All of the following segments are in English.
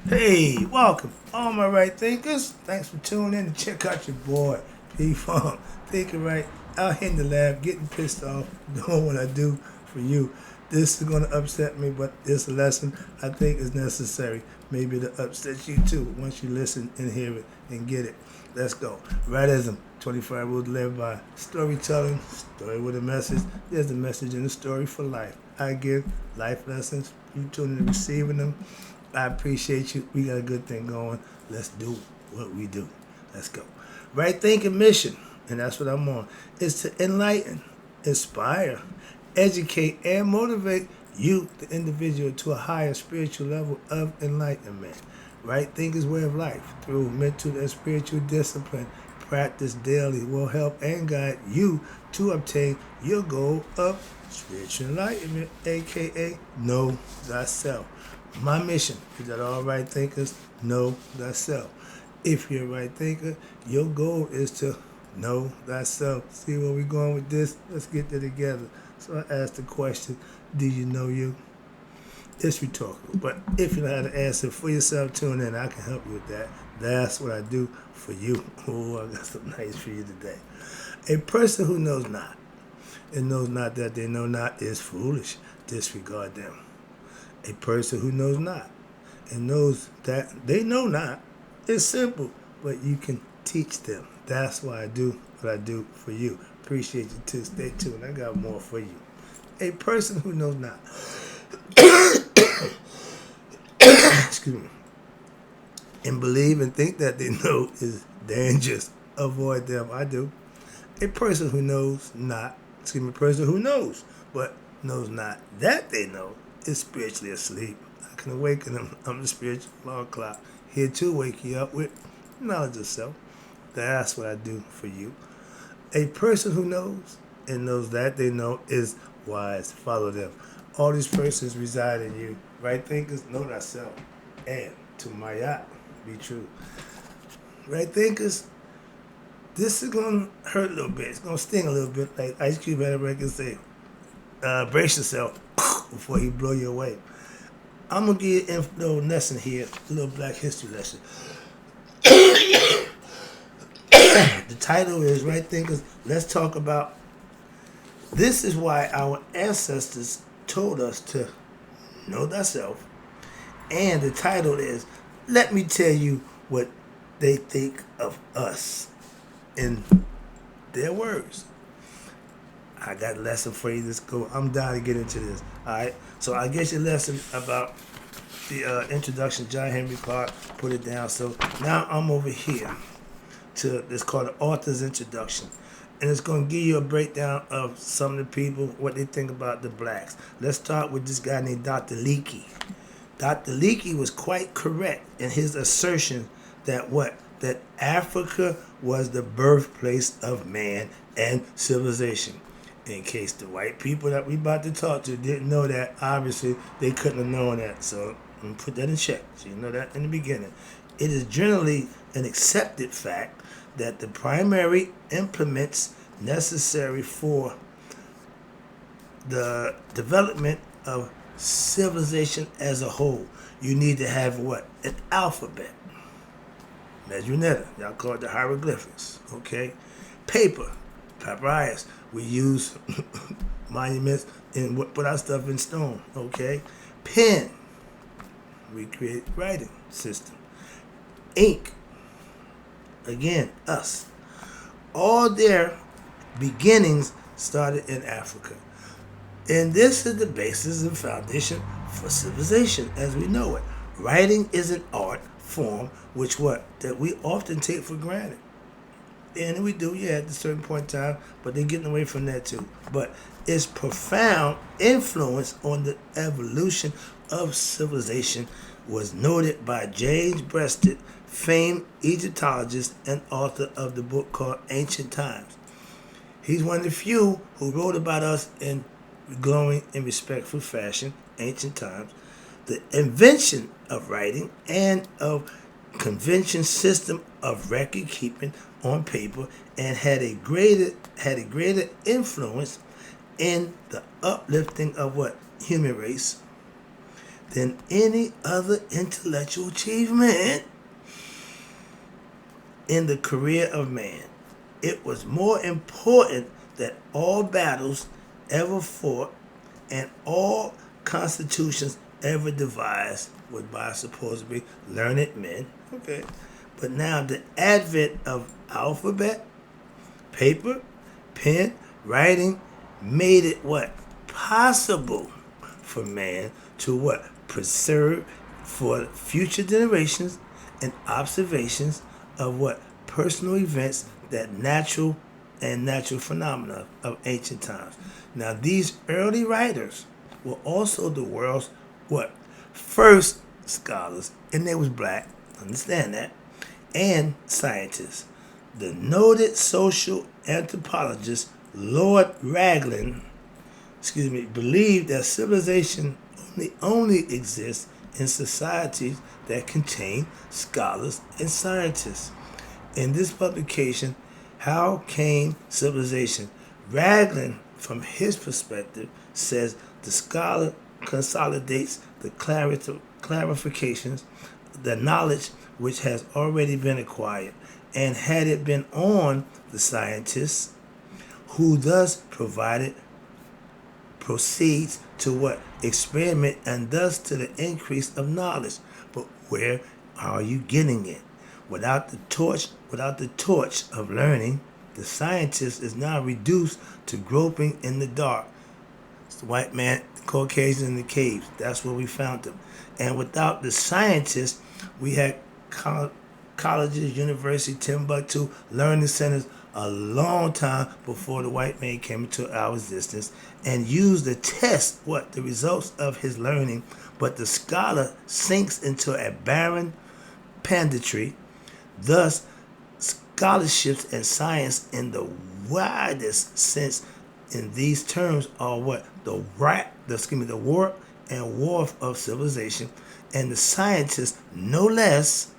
Hey, welcome, all my right thinkers. Thanks for tuning in to check out your boy, P Funk. Thinking right, out here in the lab, getting pissed off, doing what I do for you. This is going to upset me, but this lesson I think is necessary. Maybe it'll upset you too once you listen and hear it and get it. Let's go. Rightism, 25 rules to live by. Storytelling, story with a message. There's a message in the story for life. I give life lessons. You tuning in receiving them. I appreciate you. We got a good thing going. Let's do what we do. Let's go. Right thinking mission, and that's what I'm on, is to enlighten, inspire, educate, and motivate you, the individual, to a higher spiritual level of enlightenment. Right thinking's way of life through mental and spiritual discipline. Practice daily will help and guide you to obtain your goal of spiritual enlightenment, aka know thyself. My mission is that all right thinkers know thyself. If you're a right thinker, your goal is to know thyself. See where we're going with this? Let's get there together. So I asked the question, do you know you? It's rhetorical, but if you know how to answer for yourself, tune in. I can help you with that. That's what I do for you. Oh, I got something nice for you today. A person who knows not and knows not that they know not is foolish. Disregard them. A person who knows not and knows that they know not is simple, but you can teach them. That's why I do what I do for you. Appreciate you too. Stay tuned. I got more for you. A person who knows not, excuse me, and believe and think that they know is dangerous. Avoid them. I do. A person who knows not, excuse me, a person who knows, but knows not that they know is spiritually asleep. I can awaken them. I'm the spiritual alarm clock. Here to wake you up with knowledge of self. That's what I do for you. A person who knows and knows that they know is wise. Follow them. All these persons reside in you. Right thinkers, know thyself. And to my yacht, be true. Right thinkers, this is going to hurt a little bit. It's going to sting a little bit. Like Ice Cube had a record say, brace yourself before he blow you away. I'm going to give you a little lesson here, a little black history lesson. The title is Right Thinkers. Let's talk about this is why our ancestors told us to know thyself. And the title is Let Me Tell You What They Think of Us in their words. I got a lesson for you. Let's go. I'm down to get into this. All right. So I guess your lesson about the introduction, John Henry Clark, put it down. So now I'm over here to it's called the author's introduction. And it's going to give you a breakdown of some of the people, what they think about the blacks. Let's start with this guy named Dr. Leakey. Dr. Leakey was quite correct in his assertion that what? That Africa was the birthplace of man and civilization. In case the white people that we about to talk to didn't know that, obviously they couldn't have known that. So I'm gonna put that in check. So you know that in the beginning. It is generally an accepted fact that the primary implements necessary for the development of civilization as a whole, you need to have what? An alphabet. Mesuretta, y'all call it the hieroglyphics, okay? Paper, papyrus. We use monuments and put our stuff in stone, okay? Pen, we create writing system. Ink, again, us. All their beginnings started in Africa. And this is the basis and foundation for civilization as we know it. Writing is an art form which what? That we often take for granted. And we do, yeah, at a certain point in time, but they're getting away from that too. But its profound influence on the evolution of civilization was noted by James Breasted, famed Egyptologist and author of the book called Ancient Times. He's one of the few who wrote about us in glowing and respectful fashion, Ancient Times, the invention of writing and of convention system of record keeping on paper, and had a greater influence in the uplifting of what human race than any other intellectual achievement in the career of man. It was more important that all battles ever fought and all constitutions ever devised were by supposedly learned men. Okay. But now the advent of alphabet, paper, pen, writing made it what? Possible for man to what? Preserve for future generations and observations of what? Personal events that natural phenomena of ancient times. Now these early writers were also the world's what? First scholars, and they was black, understand that, and scientists. The noted social anthropologist Lord Raglan, believed that civilization only exists in societies that contain scholars and scientists. In this publication, How Came Civilization? Raglan, from his perspective, says the scholar consolidates the clarifications, the knowledge which has already been acquired, and had it been on the scientists, who thus proceeds to what? Experiment, and thus to the increase of knowledge. But where are you getting it? Without the torch of learning, the scientist is now reduced to groping in the dark. It's the white man, the Caucasian in the caves. That's where we found them. And without the scientists, we had colleges, universities, Timbuktu, learning centers a long time before the white man came into our existence and used to test the results of his learning. But the scholar sinks into a barren panditry. Thus, scholarships and science in the widest sense in these terms are what? The warp and woof of civilization, and the scientist, no less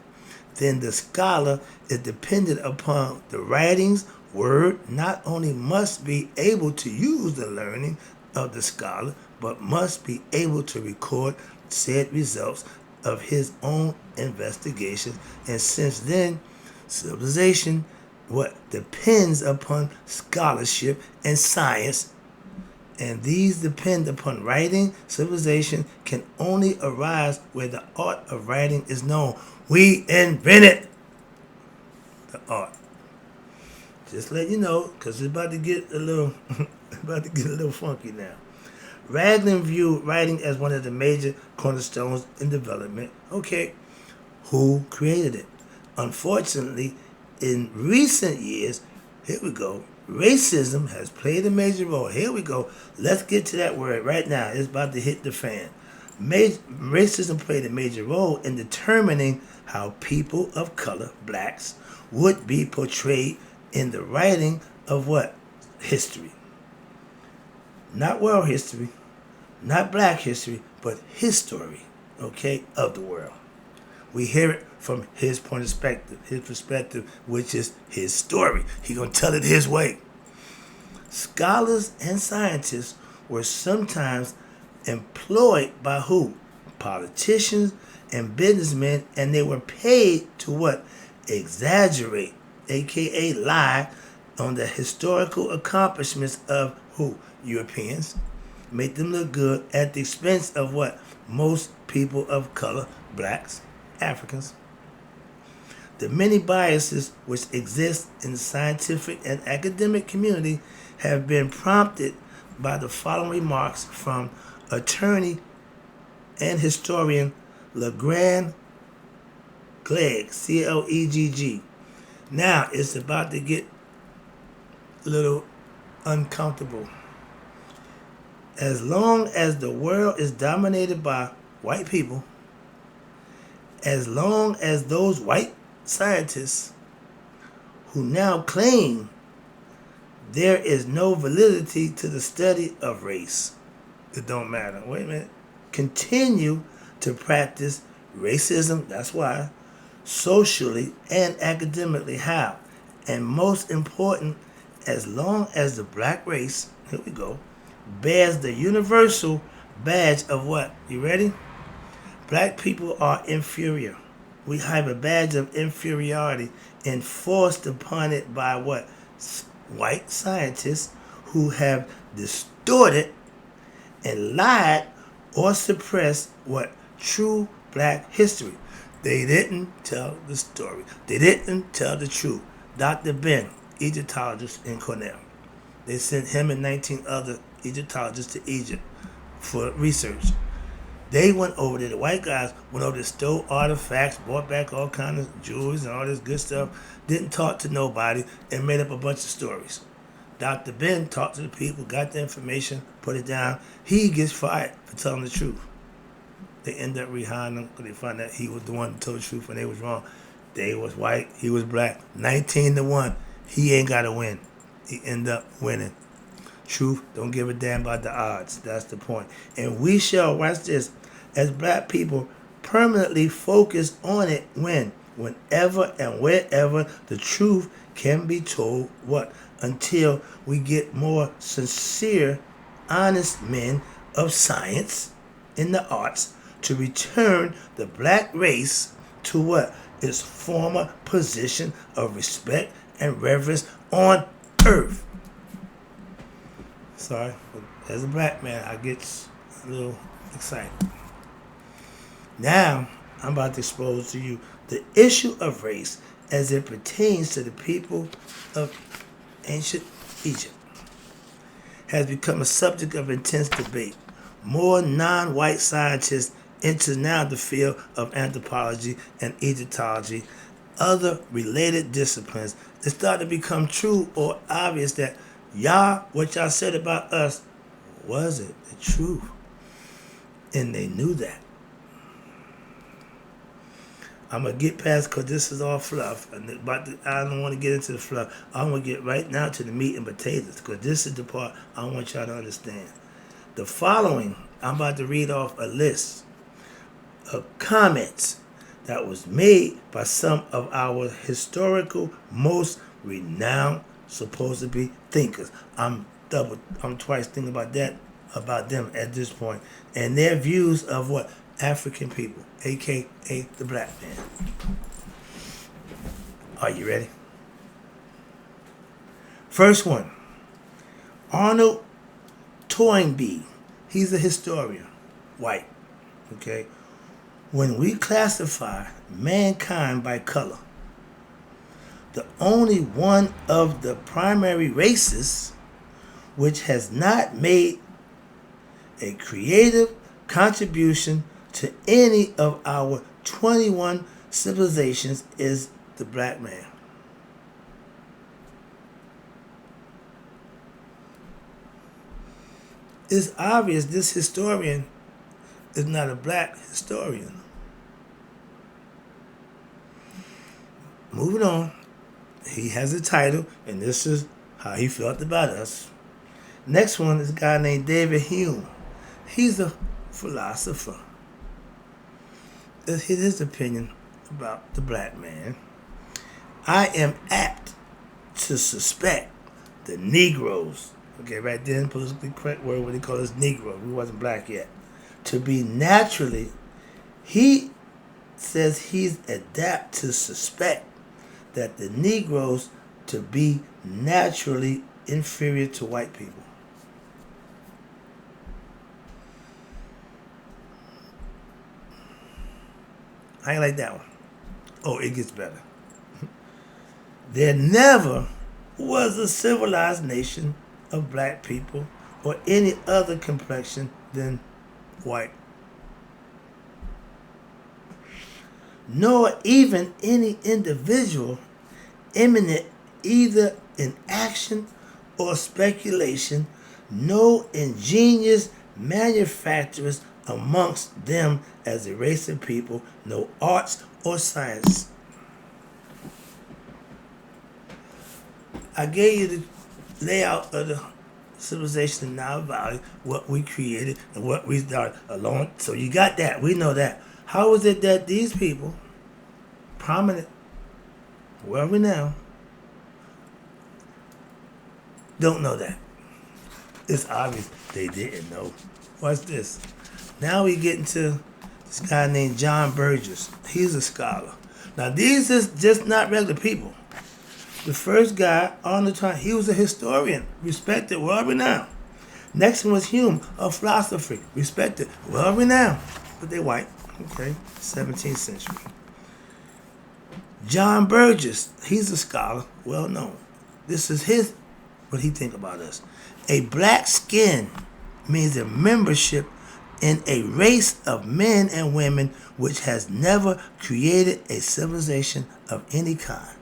than the scholar, is dependent upon the writings. Word not only must be able to use the learning of the scholar, but must be able to record said results of his own investigations. And since then, civilization depends upon scholarship and science, and these depend upon writing. Civilization can only arise where the art of writing is known. We invented the art. Just let you know, because it's about to get a little funky now. Raglan viewed writing as one of the major cornerstones in development. Okay, who created it? Unfortunately, in recent years, here we go, racism has played a major role. Here we go. Let's get to that word right now. It's about to hit the fan. Racism played a major role in determining how people of color, blacks, would be portrayed in the writing of what? History. Not world history, not black history, but history, okay, of the world. We hear it from his perspective, which is his story. He's going to tell it his way. Scholars and scientists were sometimes employed by who? Politicians and businessmen, and they were paid to what? Exaggerate, aka lie, on the historical accomplishments of who? Europeans. Make them look good at the expense of what? Most people of color, blacks, Africans. The many biases which exist in the scientific and academic community have been prompted by the following remarks from attorney and historian LeGrand Clegg, Clegg. Now it's about to get a little uncomfortable. As long as the world is dominated by white people, as long as those white scientists who now claim there is no validity to the study of race, it don't matter. Wait a minute. Continue to practice racism, that's why, socially and academically. How? And most important, as long as the black race, here we go, bears the universal badge of what? You ready? Black people are inferior. We have a badge of inferiority enforced upon it by what? White scientists who have distorted and lied or suppressed what? True black history. They didn't tell the story. They didn't tell the truth. Dr. Ben, Egyptologist in Cornell. They sent him and 19 other Egyptologists to Egypt for research. They went over there. The white guys went over there, stole artifacts, brought back all kinds of jewelry and all this good stuff, didn't talk to nobody, and made up a bunch of stories. Dr. Ben talked to the people, got the information, put it down. He gets fired for telling the truth. They end up rehiring him because they found out he was the one who told the truth and they was wrong. They was white, he was black. 19-1. He ain't got to win. He end up winning. Truth, don't give a damn about the odds. That's the point. And we shall, watch this, as black people, permanently focus on it whenever and wherever the truth can be told, what? Until we get more sincere, honest men of science in the arts to return the black race to what? Its former position of respect and reverence on earth. Sorry, as a black man, I get a little excited. Now, I'm about to expose to you the issue of race as it pertains to the people of ancient Egypt has become a subject of intense debate. More non-white scientists enter now the field of anthropology and Egyptology, other related disciplines. It started to become true or obvious that what y'all said about us wasn't the truth. And they knew that. I'm going to get past, because this is all fluff. I don't want to get into the fluff. I want to get right now to the meat and potatoes, because this is the part I want y'all to understand. The following, I'm about to read off a list of comments that was made by some of our historical most renowned supposed to be thinkers. I'm twice thinking about them at this point, and their views of what? African people, aka the black man. Are you ready? First one, Arnold Toynbee. He's a historian, white. Okay. When we classify mankind by color, the only one of the primary races which has not made a creative contribution to any of our 21 civilizations is the black man. It's obvious this historian is not a black historian. Moving on. He has a title, and this is how he felt about us. Next one is a guy named David Hume. He's a philosopher. This is his opinion about the black man. I am apt to suspect the Negroes, okay, right then, politically correct word, what they call us Negro, we wasn't black yet, to be naturally, he says he's apt to suspect that the Negroes to be naturally inferior to white people. I ain't like that one. Oh, it gets better. There never was a civilized nation of black people or any other complexion than white. Nor even any individual eminent either in action or speculation, no ingenious manufacturers amongst them as a race of people, no arts or science. I gave you the layout of the civilization in Nile Valley, what we created and what we started along. So you got that. We know that. How is it that these people, prominent, well renowned, don't know that? It's obvious they didn't know. Watch this. Now we get into This guy named John Burgess. He's a scholar. Now, these is just not regular people. The first guy on the time, he was a historian, respected, well-renowned. Next one was Hume, a philosopher, respected, well-renowned. But they white, okay, 17th century. John Burgess, he's a scholar, well-known. This is what he think about us. A black skin means a membership in a race of men and women which has never created a civilization of any kind.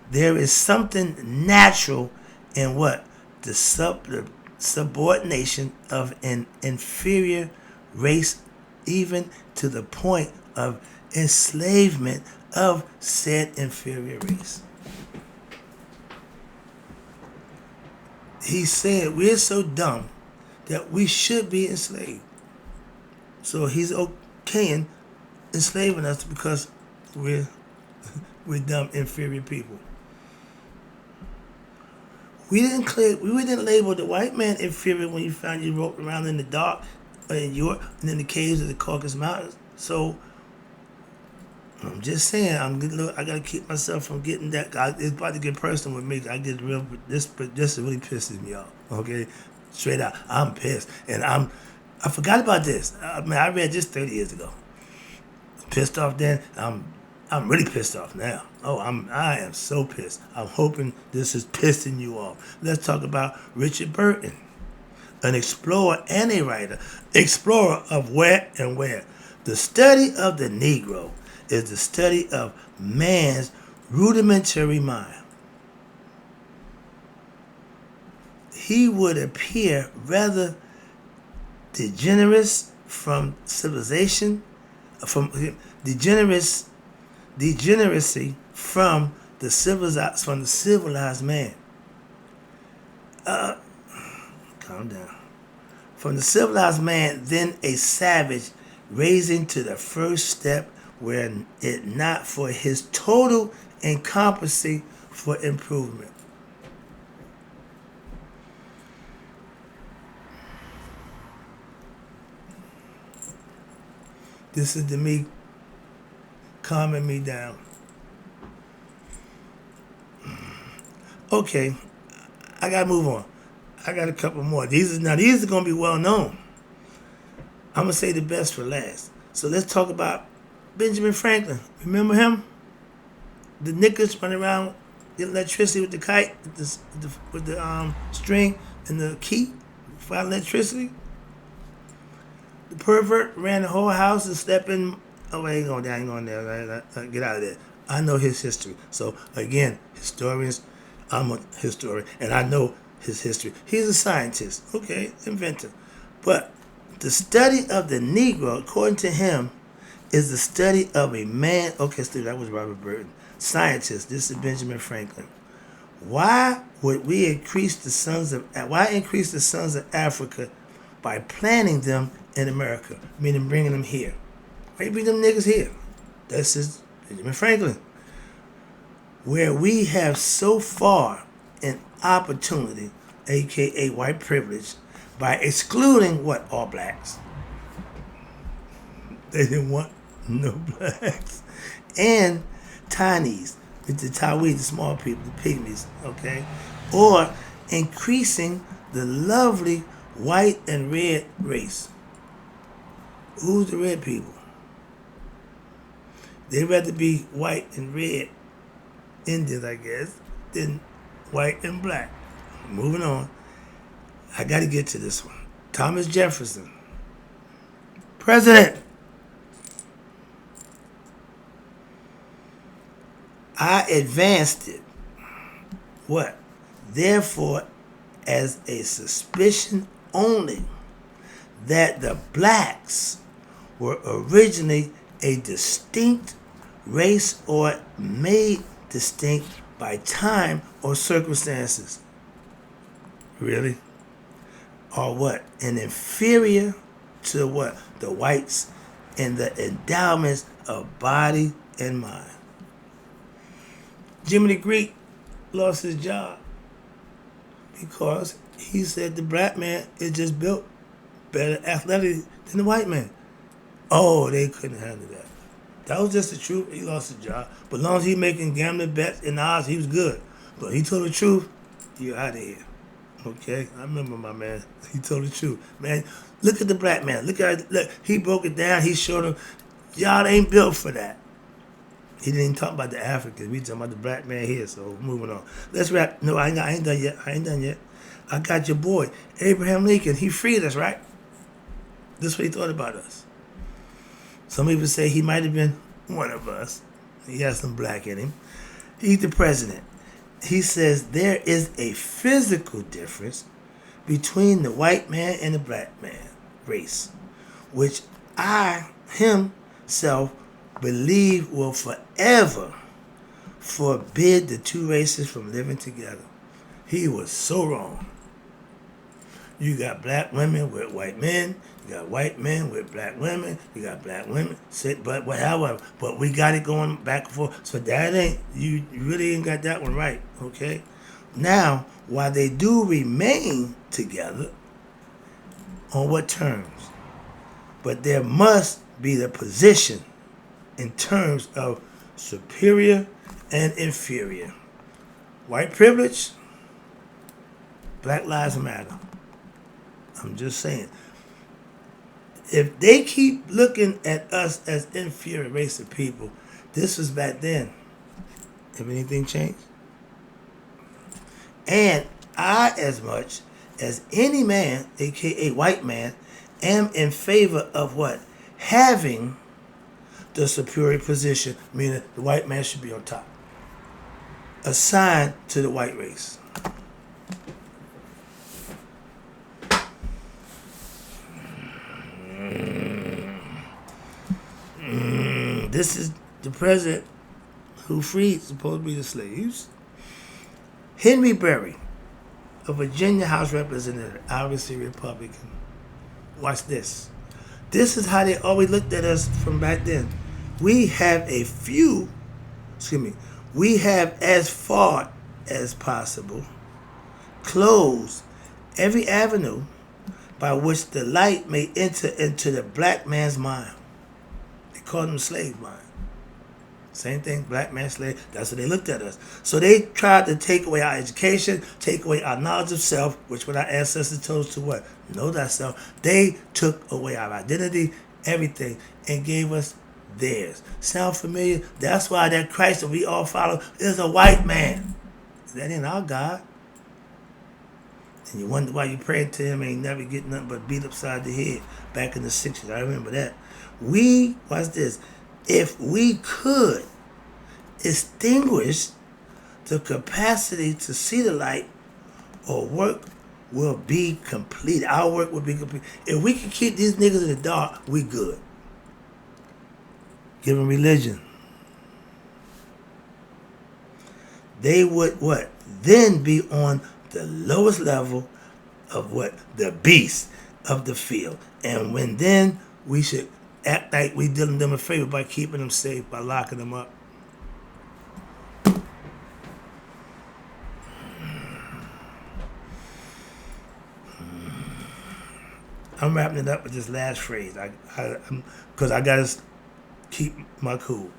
There is something natural in what? The subordination of an inferior race, even to the point of enslavement of said inferior race. He said we're so dumb that we should be enslaved. So he's okaying enslaving us because we're dumb, inferior people. We didn't label the white man inferior when you found you roped around in the dark in Europe and in the caves of the Caucasus Mountains. So I'm just saying, I gotta keep myself from getting that. It's about to get personal with me. I get real. This really pisses me off. Okay, straight out, I'm pissed, and I forgot about this. I read this 30 years ago. Pissed off then. I'm really pissed off now. I am so pissed. I'm hoping this is pissing you off. Let's talk about Richard Burton, an explorer and a writer. Explorer of where and where. The study of the Negro is the study of man's rudimentary mind. He would appear rather degenerate from civilization, from degeneracy from the civilized man. Calm down. From the civilized man, then a savage, raising to the first step, were it not for his total incompetency for improvement. This is to me calming me down. Okay, I gotta move on. I got a couple more. These are gonna be well known. I'm gonna say the best for last. So let's talk about Benjamin Franklin. Remember him? The knickers running around, getting electricity with the kite, with the string and the key for electricity. The pervert ran the whole house and slept in. Oh, I ain't going there. Get out of there. I know his history. So again, historians. I'm a historian, and I know his history. He's a scientist, okay, inventor. But the study of the Negro, according to him, is the study of a man. Okay, so that was Robert Burton. Scientist. This is Benjamin Franklin. Why increase the sons of Africa by planting them in America, meaning bringing them here? Why you bring them niggas here? This is Benjamin Franklin. Where we have so far an opportunity, aka white privilege, by excluding what? All blacks. They didn't want no blacks. And Tinies, the Tawis, the small people, the pygmies, okay? Or increasing the lovely white and red race. Who's the red people? They'd rather be white and red Indians, I guess, than white and black. Moving on. I got to get to this one. Thomas Jefferson. President. I advanced it. What? Therefore, as a suspicion only that the blacks were originally a distinct race or made distinct by time or circumstances. Really? Or what? An inferior to what? The whites in the endowments of body and mind. Jimmy the Greek lost his job because He said the black man is just built better athletically than the white man. Oh, they couldn't handle that. That was just the truth. He lost his job. But as long as he making gambling bets and odds, he was good. But he told the truth, you're out of here. Okay? I remember my man. He told the truth. Man, look at the black man. Look, he broke it down. He showed him, y'all ain't built for that. He didn't even talk about the Africans. We talking about the black man here, so moving on. Let's wrap. No, I ain't done yet. I got your boy, Abraham Lincoln. He freed us, right? This is what he thought about us. Some people say he might have been one of us. He has some black in him. He's the president. He says there is a physical difference between the white man and the black man race, which I himself believe will forever forbid the two races from living together. He was so wrong. You got black women with white men. You got white men with black women. You got black women. But whatever. But we got it going back and forth. So that ain't, you really ain't got that one right. Okay? Now, while they do remain together, on what terms? But there must be the position in terms of superior and inferior. White privilege, Black Lives Matter. I'm just saying. If they keep looking at us as inferior race of people, this was back then. Have anything changed? And I, as much as any man, aka white man, am in favor of what? Having the superior position, meaning the white man should be on top. Assigned to the white race. This is the president who freed supposedly the slaves. Henry Berry, a Virginia House representative, obviously Republican. Watch this. This is how they always looked at us from back then. We have we have as far as possible closed every avenue by which the light may enter into the black man's mind. They called them slave mind. Same thing, black man, slave. That's what they looked at us. So they tried to take away our education, take away our knowledge of self, which what our ancestors told us to what? Know thyself. They took away our identity, everything, and gave us theirs. Sound familiar? That's why that Christ that we all follow is a white man. That ain't our God. And you wonder why you praying to him and ain't never get nothing but beat upside the head back in the 60s. I remember that. Watch this. If we could extinguish the capacity to see the light, our work will be complete. Our work will be complete. If we can keep these niggas in the dark, we good. Give them religion. They would what? Then be on the lowest level of what? The beast of the field. And when then we should act like we did them a favor by keeping them safe, by locking them up. I'm wrapping it up with this last phrase, because I gotta keep my cool.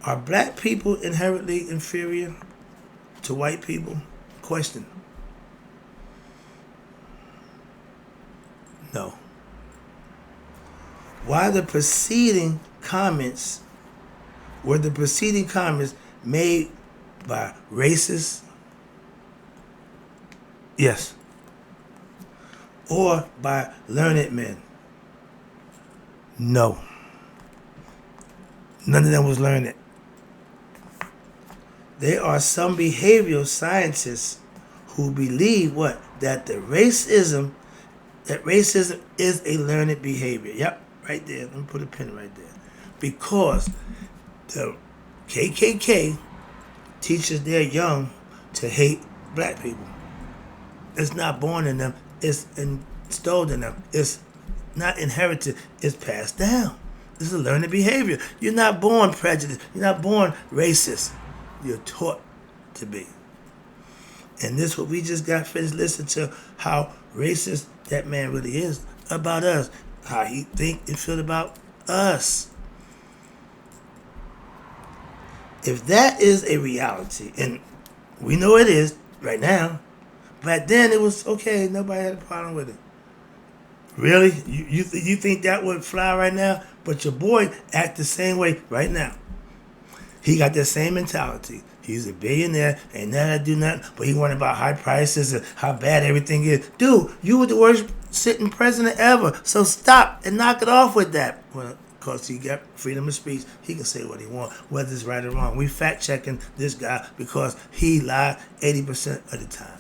Are black people inherently inferior to white people? Question. No. Were the preceding comments made by racists? Yes. Or by learned men? No. None of them was learned. There are some behavioral scientists who believe what? That racism is a learned behavior. Yep. Right there. Let me put a pin right there. Because the KKK teaches their young to hate black people. It's not born in them. It's installed in them. It's not inherited. It's passed down. This is a learned behavior. You're not born prejudiced. You're not born racist. You're taught to be. And this what we just got finished listening to, how racist that man really is about us, how he think and feel about us. If that is a reality, and we know it is right now, back then it was okay, nobody had a problem with it. Really? You think that would fly right now? But your boy act the same way right now. He got that same mentality. He's a billionaire, ain't nothing to do nothing, but he worried about high prices and how bad everything is. Dude, you were the worst sitting president ever, so stop and knock it off with that. Well, of course, he got freedom of speech. He can say what he wants, whether it's right or wrong. We fact-checking this guy because he lied 80% of the time.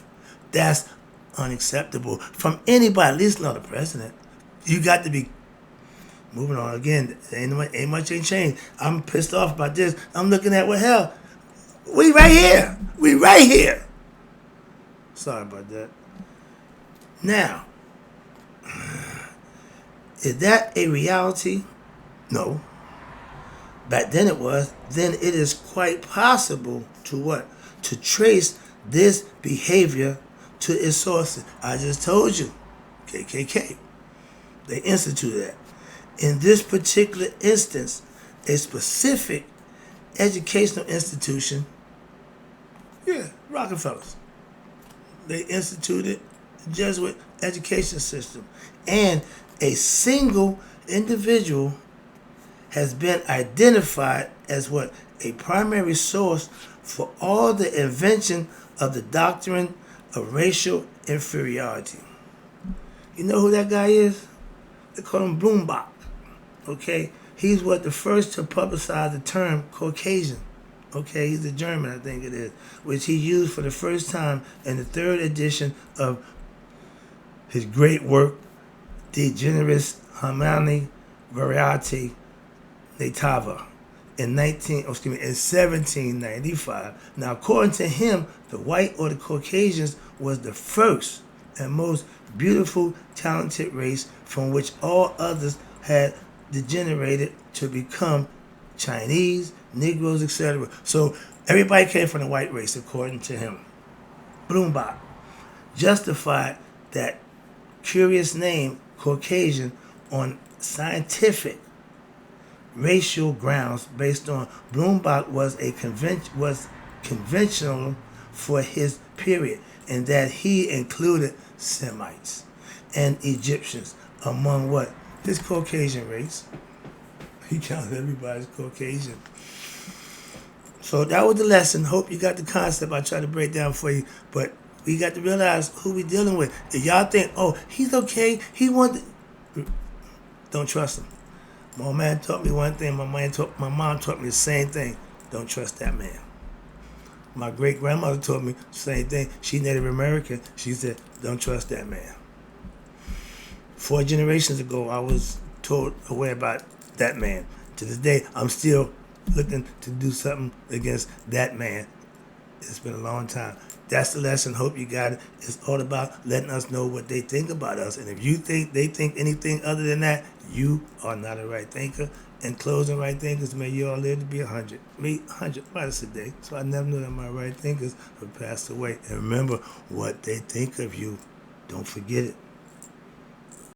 That's unacceptable from anybody, at least not the president. You got to be moving on. Again, ain't much ain't changed. I'm pissed off about this. I'm looking at, well, hell, we right here. We right here. Sorry about that. Now, is that a reality? No. Back then it was. Then it is quite possible to what? To trace this behavior to its sources. I just told you. KKK. They instituted that. In this particular instance, a specific educational institution, Rockefellers. They instituted the Jesuit education system. And a single individual has been identified as what? A primary source for all the invention of the doctrine of racial inferiority. You know who that guy is? They call him Blumenbach. Okay? He's what the first to publicize the term Caucasian. Okay, he's a German, I think it is, which he used for the first time in the third edition of his great work, De Generis Humani Variati Natava, in 1795. Now, according to him, the white or the Caucasians was the first and most beautiful, talented race from which all others had degenerated to become Chinese, Negroes, etc. So everybody came from the white race, according to him. Blumenbach justified that curious name, Caucasian, on scientific racial grounds based on Blumenbach was conventional for his period, and that he included Semites and Egyptians among what? His Caucasian race. He counted everybody as Caucasian. So that was the lesson. Hope you got the concept I tried to break down for you. But we got to realize who we dealing with. If y'all think, oh, he's okay, he wanted... Don't trust him. My man taught me one thing. My mom taught me the same thing. Don't trust that man. My great-grandmother taught me the same thing. She Native American. She said, don't trust that man. 4 generations ago, I was told away about that man. To this day, I'm still looking to do something against that man. It's been a long time. That's the lesson. Hope you got it. It's all about letting us know what they think about us. And if you think they think anything other than that, you are not a right thinker. And closing right thinkers, may you all live to be 100. Me, 100 miles a day. So I never knew that my right thinkers have passed away. And remember, what they think of you, don't forget it.